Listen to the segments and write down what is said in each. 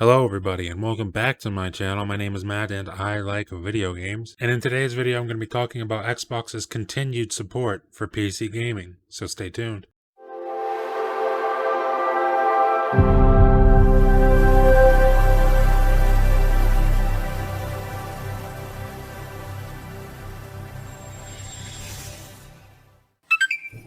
Hello everybody and welcome back to my channel. My name is Matt and I like video games. And in today's video I'm going to be talking about Xbox's continued support for PC gaming. So stay tuned.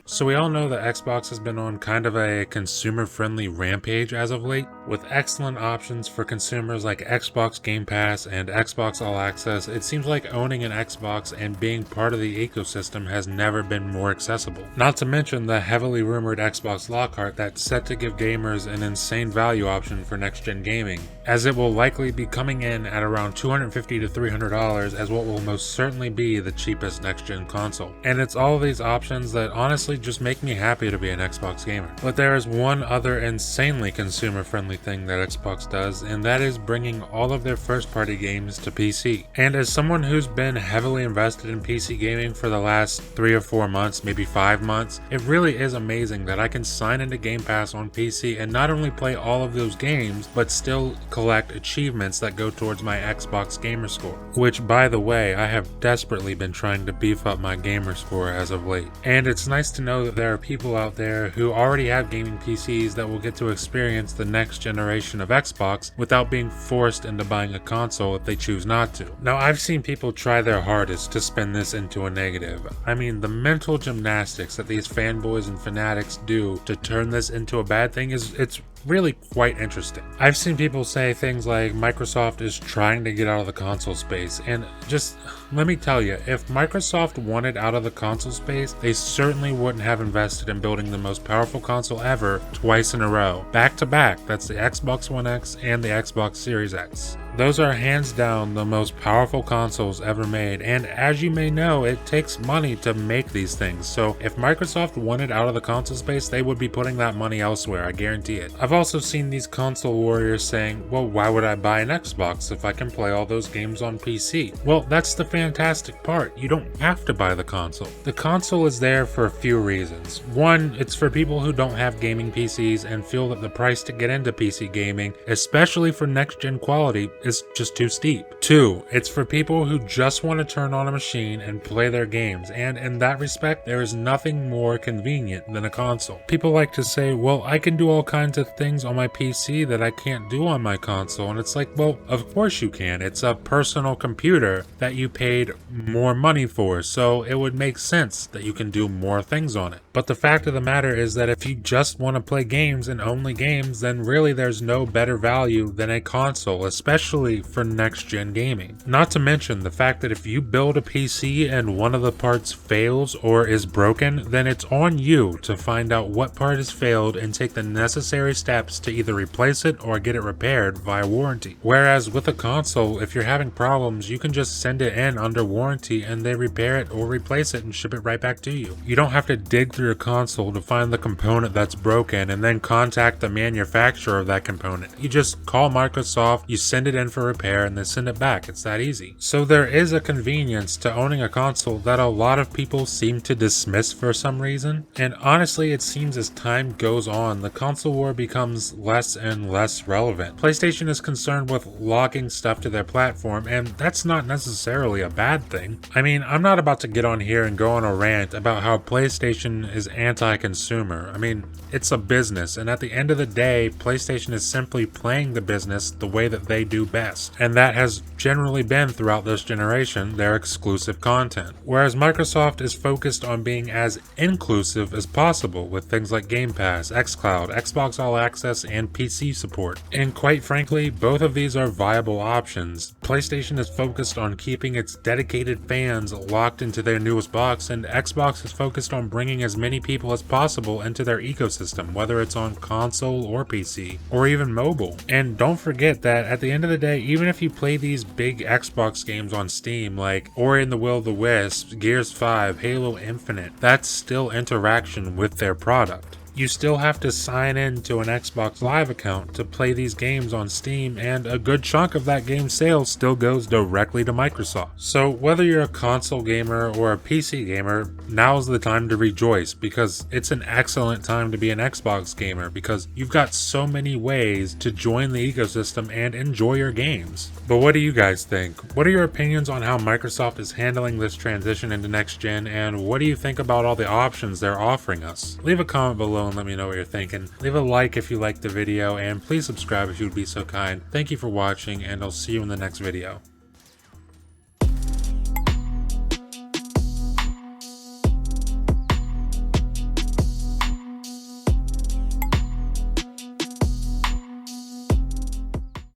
So we all know that Xbox has been on kind of a consumer-friendly rampage as of late, with excellent options for consumers like Xbox Game Pass and Xbox All Access. It seems like owning an Xbox and being part of the ecosystem has never been more accessible. Not to mention the heavily rumored Xbox Lockhart that's set to give gamers an insane value option for next-gen gaming, as it will likely be coming in at around $250 to $300 as what will most certainly be the cheapest next-gen console. And it's all these options that honestly just make me happy to be an Xbox gamer. But there is one other insanely consumer-friendly thing that Xbox does, and that is bringing all of their first-party games to PC. And as someone who's been heavily invested in PC gaming for the last 3 or 4 months, maybe 5 months, it really is amazing that I can sign into Game Pass on PC and not only play all of those games, but still collect achievements that go towards my Xbox gamer score. Which, by the way, I have desperately been trying to beef up my gamer score as of late. And it's nice to know that there are people out there who already have gaming PCs that will get to experience the next generation of Xbox without being forced into buying a console if they choose not to. Now, I've seen people try their hardest to spin this into a negative. I mean, the mental gymnastics that these fanboys and fanatics do to turn this into a bad thing it's really quite interesting. I've seen people say things like Microsoft is trying to get out of the console space, and just let me tell you, if Microsoft wanted out of the console space, they certainly wouldn't have invested in building the most powerful console ever twice in a row, back to back. That's the Xbox One X and the Xbox Series X. Those are hands down the most powerful consoles ever made, and as you may know, it takes money to make these things, so if Microsoft wanted out of the console space, they would be putting that money elsewhere, I guarantee it. I've also seen these console warriors saying, well, why would I buy an Xbox if I can play all those games on PC? Well, that's the fantastic part. You don't have to buy the console. The console is there for a few reasons. One, it's for people who don't have gaming PCs and feel that the price to get into PC gaming, especially for next-gen quality, is just too steep. Two, it's for people who just want to turn on a machine and play their games, and in that respect, there is nothing more convenient than a console. People like to say, well, I can do all kinds of things on my PC that I can't do on my console, and it's like, well, of course you can. It's a personal computer that you paid more money for, so it would make sense that you can do more things on it. But the fact of the matter is that if you just want to play games and only games, then really there's no better value than a console, especially for next-gen gaming. Not to mention the fact that if you build a PC and one of the parts fails or is broken, then it's on you to find out what part has failed and take the necessary steps to either replace it or get it repaired via warranty. Whereas with a console, if you're having problems, you can just send it in under warranty and they repair it or replace it and ship it right back to you. You don't have to dig through your console to find the component that's broken and then contact the manufacturer of that component. You just call Microsoft, you send it in for repair, and they send it back. It's that easy. So there is a convenience to owning a console that a lot of people seem to dismiss for some reason. And honestly, it seems as time goes on, the console war becomes less and less relevant. PlayStation is concerned with locking stuff to their platform, and that's not necessarily a bad thing. I mean, I'm not about to get on here and go on a rant about how PlayStation is anti-consumer. I mean, it's a business, and at the end of the day, PlayStation is simply playing the business the way that they do best. And that has generally been throughout this generation their exclusive content. Whereas Microsoft is focused on being as inclusive as possible with things like Game Pass, xCloud, Xbox All Access, and PC support. And quite frankly, both of these are viable options. PlayStation is focused on keeping its dedicated fans locked into their newest box, and Xbox is focused on bringing as many people as possible into their ecosystem, whether it's on console or PC, or even mobile. And don't forget that at the end of the day, even if you play these big Xbox games on Steam like Ori and the Will of the Wisps, Gears 5, Halo Infinite, that's still interaction with their product. you still have to sign in to an Xbox Live account to play these games on Steam, and a good chunk of that game's sales still goes directly to Microsoft. So whether you're a console gamer or a PC gamer, now's the time to rejoice, because it's an excellent time to be an Xbox gamer because you've got so many ways to join the ecosystem and enjoy your games. But what do you guys think? What are your opinions on how Microsoft is handling this transition into next gen, and what do you think about all the options they're offering us? Leave a comment below and let me know what you're thinking. Leave a like if you liked the video, and please subscribe if you would be so kind. Thank you for watching, and I'll see you in the next video.